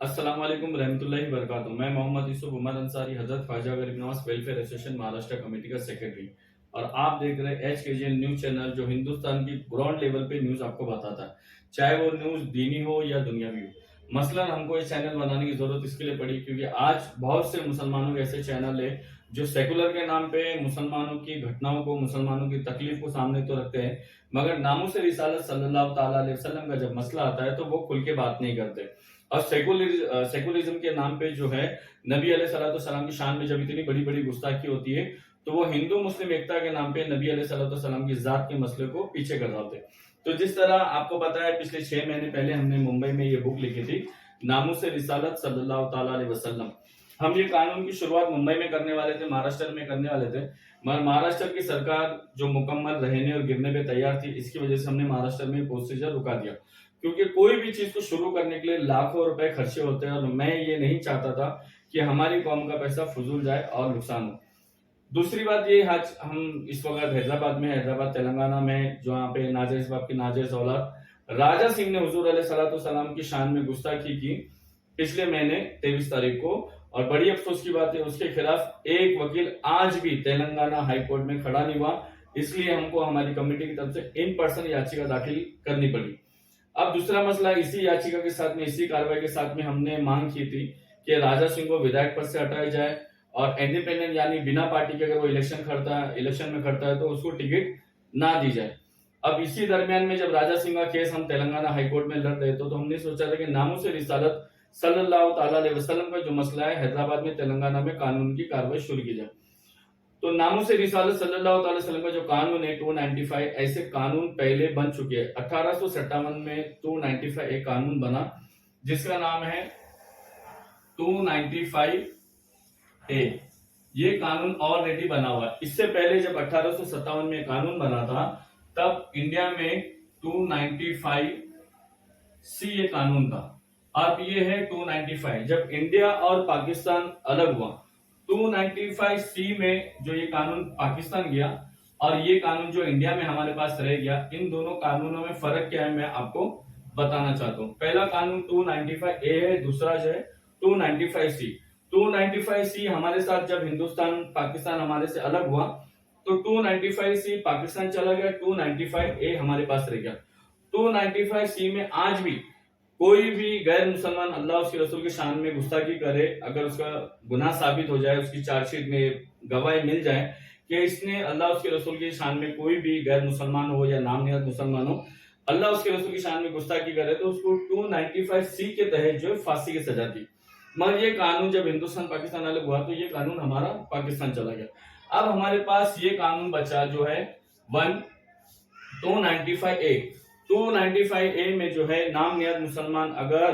अस्सलाम वालेकुम रहमतुल्लाहि वबरकातुहू। मैं मोहम्मद यूसुफ उमर अंसारी हजरत ख्वाजा गरीब Nawaz welfare association Maharashtra committee का सेक्रेटरी और आप देख रहे हैं HKGN न्यूज चैनल, जो हिंदुस्तान की ग्राउंड लेवल पे न्यूज आपको बताता है, चाहे वो न्यूज दीनी हो या दुनियावी हो। मसलन हमको ये चैनल बनाने की जरूरत इसके लिए पड़ी क्योंकि आज बहुत से मुसलमानों के ऐसे चैनल है जो सेकुलर के नाम पे मुसलमानों की घटनाओं को, मुसलमानों की तकलीफ को सामने तो रखते हैं, मगर नामूस रिसालत सल्लल्लाहु ताला अलैहि वसल्लम का जब मसला आता है तो वो खुल के बात नहीं करते। और सेकुलरिज्म के नाम पे जो है नबी अलैहिस्सलाम की शान में जब इतनी बड़ी बड़ी गुस्ताखी होती है तो वो हिंदू मुस्लिम एकता के नाम पे नबी अलैहिस्सलाम की जात के मसले को पीछे कर रहे थे। तो जिस तरह आपको पता है पिछले 6 महीने पहले हमने मुंबई में ये बुक लिखी थी, नामूस रिसालत सल्लल्लाहु ताला अलैहि वसल्लम। हम ये कानून की शुरुआत मुंबई में करने वाले थे, महाराष्ट्र में करने वाले थे, मगर महाराष्ट्र की सरकार जो मुकम्मल रहने और गिरने पे तैयार थी, इसकी वजह से हमने महाराष्ट्र में प्रोसीजर रुका दिया। क्योंकि कोई भी चीज को शुरू करने के लिए लाखों रुपए खर्चे होते हैं और मैं ये नहीं चाहता था कि हमारी कौम का पैसा फजूल जाए और नुकसान हो। दूसरी बात ये, आज हम इस वक्त हैदराबाद में, हैदराबाद तेलंगाना में, जहाँ पे नाजायज बाप की नाजायज औलाद राजा सिंह ने हुजूर अलैहिस्सलाम की शान में गुस्ताखी की पिछले महीने 23 तारीख को। और बड़ी अफसोस की बात है, उसके खिलाफ एक वकील आज भी तेलंगाना हाई कोर्ट में खड़ा नहीं हुआ, इसलिए हमको हमारी कमेटी की तरफ से इन पर्सन याचिका दाखिल करनी पड़ी। अब दूसरा मसला, इसी याचिका के साथ में, इसी कार्रवाई के साथ में हमने मांग की थी कि राजा सिंह को विधायक पद से हटाया जाए और इंडिपेंडेंट यानी बिना पार्टी के अगर वो इलेक्शन में खड़ता है तो उसको टिकट ना दी जाए। अब इसी दरमियान में जब राजा सिंह का केस हम तेलंगाना हाईकोर्ट में लड़ रहे तो हमने सोचा था कि नामूस रिसालत सल्लल्लाहु ताला अलैहि वसल्लम का जो मसला है, हैदराबाद में तेलंगाना में कानून की कार्रवाई शुरू की जाए। तो नामूस रिसालत सल्लल्लाहु अलैहि वसल्लम का जो कानून है 295, ऐसे कानून पहले बन चुके हैं। 1857 में 295 एक कानून बना जिसका नाम है 295 ए। ये कानून ऑलरेडी बना हुआ है। इससे पहले जब 1857 में कानून बना था तब इंडिया में 295 सी ये कानून था। अब ये है 295। जब इंडिया और पाकिस्तान अलग हुआ, 295 सी में जो ये कानून पाकिस्तान गया और ये कानून जो इंडिया में हमारे पास रह गया, इन दोनों कानूनों में फर्क क्या है मैं आपको बताना चाहता हूँ। पहला कानून 295 ए है, दूसरा जो है 295 सी। 295 सी हमारे साथ जब हिंदुस्तान पाकिस्तान हमारे से अलग हुआ तो 295 सी पाकिस्तान चला गया, 295 ए हमारे पास रह गया। 295 सी में आज भी कोई भी गैर मुसलमान अल्लाह उसके रसूल की शान में गुस्ताखी करे, अगर उसका गुनाह साबित हो जाए, उसकी चार्जशीट में गवाही मिल जाए कि इसने अल्लाह उसके रसूल की शान में, कोई भी गैर मुसलमान हो या नाम निहत मुसलमान हो, अल्लाह उसके रसूल की शान में गुस्ताखी करे तो उसको 295 सी के तहत जो है फांसी की सजा दी। मगर ये कानून जब हिंदुस्तान पाकिस्तान अलग हुआ तो ये कानून हमारा पाकिस्तान चला गया। अब हमारे पास ये कानून बचा जो है 295 ए। 295 ए में जो है नाम निहत मुसलमान अगर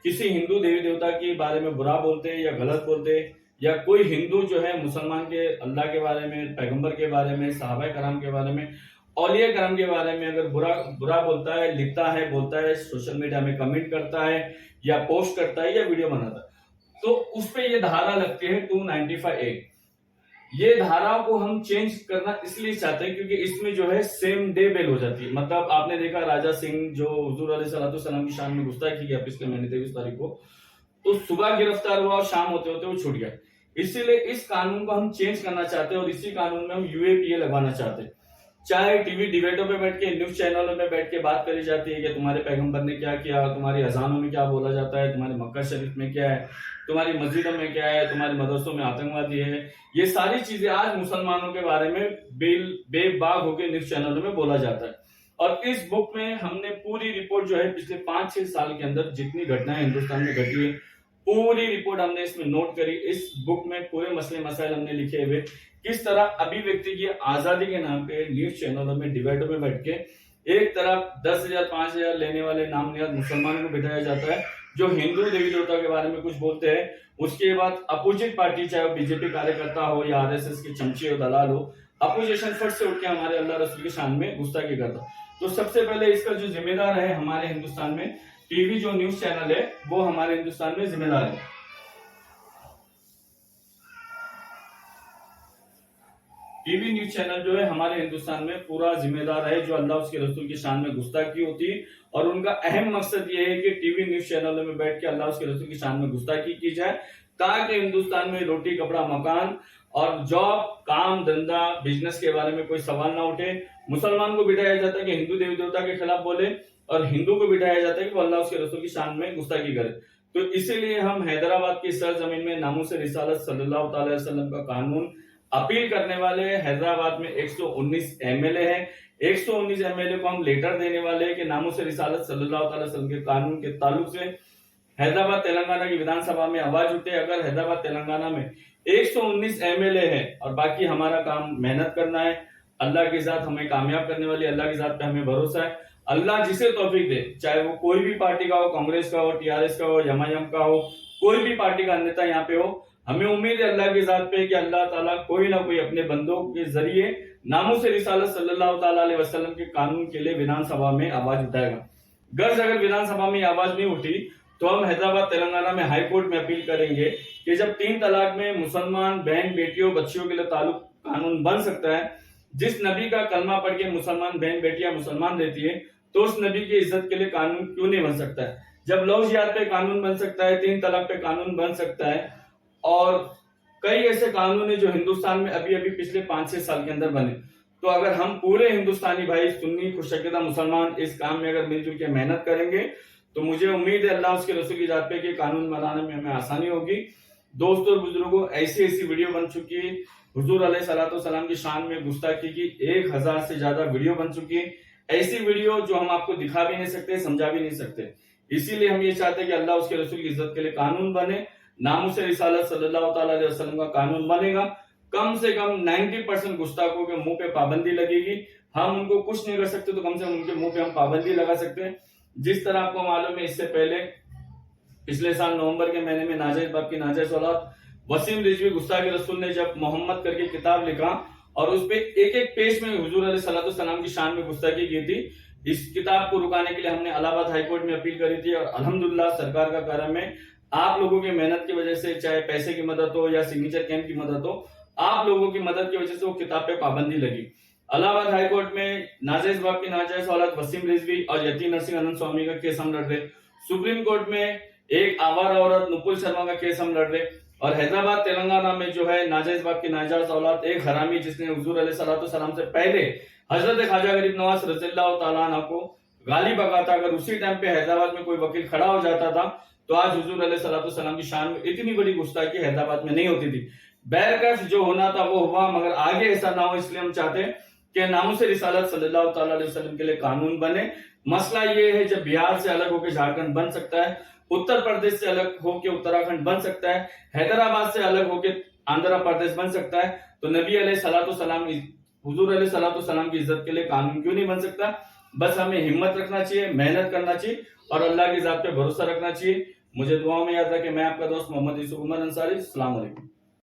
किसी हिंदू देवी देवता के बारे में बुरा बोलते या गलत बोलते, या कोई हिंदू जो है मुसलमान के अल्लाह के बारे में, पैगंबर के बारे में, सहाबा कराम के बारे में, औलिया कराम के बारे में अगर बुरा बुरा बोलता है, लिखता है, बोलता है, सोशल मीडिया में कमेंट करता है या पोस्ट करता है या वीडियो बनाता है, तो उस पे ये धारा लगती है 295 ए। ये धाराओं को हम चेंज करना इसलिए चाहते हैं क्योंकि इसमें जो है सेम डे बेल हो जाती है। मतलब आपने देखा राजा सिंह जो हुजूर अलैहिस्सलाम की शान में गुस्ताखी किया पिछले महीने 23 तारीख को, तो सुबह गिरफ्तार हुआ और शाम होते होते वो छूट गया। इसीलिए इस कानून को हम चेंज करना चाहते हैं और इसी कानून में हम यूएपीए लगवाना चाहते हैं। चाहे टीवी डिबेटों पे बैठ के, न्यूज चैनलों में बैठ के बात करी जाती है कि तुम्हारे पैगंबर ने क्या किया, तुम्हारी अजानों में क्या बोला जाता है, तुम्हारे मक्का शरीफ में क्या है, तुम्हारी मस्जिदों में क्या है, तुम्हारे मदरसों में आतंकवादी है, ये सारी चीजें आज मुसलमानों के बारे में बेबाक होकर न्यूज चैनलों में बोला जाता है। और इस बुक में हमने पूरी रिपोर्ट जो है पिछले 5-6 साल के अंदर जितनी घटनाएं हिंदुस्तान में घटी है, पूरी रिपोर्ट हमने इसमें नोट करी। इस बुक में पूरे मसले मसाइल हमने लिखे हुए, किस तरह अभिव्यक्ति की आजादी के नाम पे न्यूज चैनलों में, डिबेटों में बैठ के एक तरफ 10,000 5,000 लेने वाले नाम निहत मुसलमानों को बिठाया जाता है जो हिंदू देवी देवता के बारे में कुछ बोलते हैं, उसके बाद अपोजिट पार्टी, चाहे वो बीजेपी कार्यकर्ता हो या आरएसएस के चमचे हो, दलाल हो, अपोजिशन फट से उठ के हमारे अल्लाह रसूल की शान में गुस्ताखी करता। तो सबसे पहले इसका जो जिम्मेदार है हमारे हिंदुस्तान में, टीवी जो न्यूज चैनल है वो हमारे हिंदुस्तान में जिम्मेदार है। टीवी न्यूज चैनल जो है हमारे हिंदुस्तान में पूरा जिम्मेदार है जो अल्लाह उसके रसूल की शान में गुस्ताखी होती है, और उनका अहम मकसद ये है कि टीवी न्यूज चैनलों में बैठ के अल्लाह उसके रसूल की शान में गुस्ताखी की जाए, ताकि हिंदुस्तान में रोटी कपड़ा मकान और जॉब काम धंधा बिजनेस के बारे में कोई सवाल ना उठे। मुसलमान को बिठाया जाता है कि हिंदू देवी देवता के खिलाफ बोले, और हिंदू को बिठाया जाता है कि वो अल्लाह उसके रसूल की शान में गुस्ताखी करे। तो इसीलिए हम हैदराबाद की सरजमीन में नामूस रिसालत सल्लल्लाहु अलैहि वसल्लम का कानून अपील करने वाले हैं। हैदराबाद में 119 एमएलए हैं। 119 एमएलए को हम लेटर देने वाले हैं कि नामूस रिसालत सल्लल्लाहु अलैहि वसल्लम के कानून के ताल्लुक से हैदराबाद तेलंगाना की विधानसभा में आवाज उठे। अगर हैदराबाद तेलंगाना में 119 एमएलए है और बाकी हमारा काम मेहनत करना है, अल्लाह के साथ हमें कामयाब करने वाली अल्लाह के साथ पे हमें भरोसा है। अल्लाह जिसे तौफीक दे, चाहे वो कोई भी पार्टी का हो, कांग्रेस का हो, टीआरएस का हो, एमआईएम का हो, कोई भी पार्टी का नेता यहाँ पे हो, हमें उम्मीद है अल्लाह के साथ पे कि अल्लाह ताला कोई ना कोई अपने बंदों के जरिए नामूस रिसालत सल्लल्लाहु अलैहि वसल्लम के कानून के लिए विधानसभा में आवाज उठाएगा। गर्ज अगर विधानसभा में आवाज नहीं उठी तो हम हैदराबाद तेलंगाना में हाई कोर्ट में अपील करेंगे कि जब 3 तलाक में मुसलमान बहन बेटियों बच्चियों के लिए ताल्लुक कानून बन सकता है, जिस नबी का कलमा पढ़ के मुसलमान बहन बेटियां मुसलमान रहती है, तो उस नबी की इज्जत के लिए कानून क्यों नहीं बन सकता है। जब लव जिहाद पे कानून बन सकता है, 3 तलाक पे कानून बन सकता है, और कई ऐसे कानून है जो हिंदुस्तान में अभी अभी पिछले 5-6 साल के अंदर बने। तो अगर हम पूरे हिंदुस्तानी भाई सुन्नी खुशकीदा मुसलमान इस काम में अगर मिलजुल के मेहनत करेंगे, तो मुझे उम्मीद है अल्लाह उसके रसूल की जात पे कि कानून बनाने में हमें आसानी होगी। दोस्तों और बुजुर्गों, ऐसी ऐसी वीडियो बन चुकी है, हुजूर अलैहिस्सलाम की शान में गुस्ताखी की 1000 से ज्यादा वीडियो बन चुकी है। ऐसी वीडियो जो हम आपको दिखा भी नहीं सकते, समझा भी नहीं सकते। इसीलिए हम ये चाहते हैं कि अल्लाह उसके रसूल की इज्जत के लिए कानून बने, नामूस रिसालत सल्लल्लाहु अलैहि वसल्लम का कानून बनेगा। कम से कम 90% गुस्ताखों के मुंह पे पाबंदी लगेगी। हम उनको कुछ नहीं कर सकते तो कम से कम उनके मुंह पे हम पाबंदी लगा सकते हैं। जिस तरह आपको मालूम है, इससे पहले पिछले साल नवंबर के महीने में नाजायज बाप की नाजायज औलाद वसीम रिजवी गुस्ताखी रसूल ने जब मोहम्मद करके किताब लिखा और उस पे एक एक पेज में हुजूर अलैहिस्सलाम की शान में गुस्ताखी की थी। इस किताब को रुकाने के लिए हमने इलाहाबाद हाईकोर्ट में अपील करी थी, और अल्हम्दुलिल्लाह सरकार का करम है, आप लोगों की मेहनत की वजह से, चाहे पैसे की मदद हो या सिग्नेचर कैंप की मदद हो, आप लोगों की मदद की वजह से वो किताब पे पाबंदी लगी। इलाहाबाद हाईकोर्ट में नाजायज बाप की नाजायज औलाद वसीम रिजवी और यती नरसिंह अनंत स्वामी का केस हम लड़ रहे। सुप्रीम कोर्ट में एक आवारा औरत नुपुर शर्मा का केस हम लड़ रहे। और हैदराबाद तेलंगाना में जो है नाजायज बाप की नाजायज औलाद एक हरामी जिसने हुजूर अलैहिस्सलाम से पहले हजरत ख्वाजा गरीब नवाज रज़ियल्लाहु ताला अन्हु को गाली बकाता, अगर उसी टाइम पे हैदराबाद में कोई वकील खड़ा हो जाता था तो आज हुजूर अलैहिस्सलाम की शान में इतनी बड़ी गुस्ताखी हैदराबाद में नहीं होती थी। बैरकस जो होना था वो हुआ, मगर आगे ऐसा ना हो, इसलिए हम चाहते हैं कि नामूस रिसालत सल्लल्लाहु अलैहि वसल्लम के लिए कानून बने। मसला ये है, जब बिहार से अलग होकर झारखंड बन सकता है, उत्तर प्रदेश से अलग होकर उत्तराखंड बन सकता है, हैदराबाद से अलग होकर आंध्र प्रदेश बन सकता है, तो नबी अलैहिस्सलाम हुजूर अलैहिस्सलाम की इज्जत के लिए कानून क्यों नहीं बन सकता। बस हमें हिम्मत रखना चाहिए, मेहनत करना चाहिए और अल्लाह की जात पे भरोसा रखना चाहिए। मुझे दुआ में याद रखें, मैं आपका दोस्त मोहम्मद यूसुफ उमर अंसारी। अस्सलाम वालेकुम।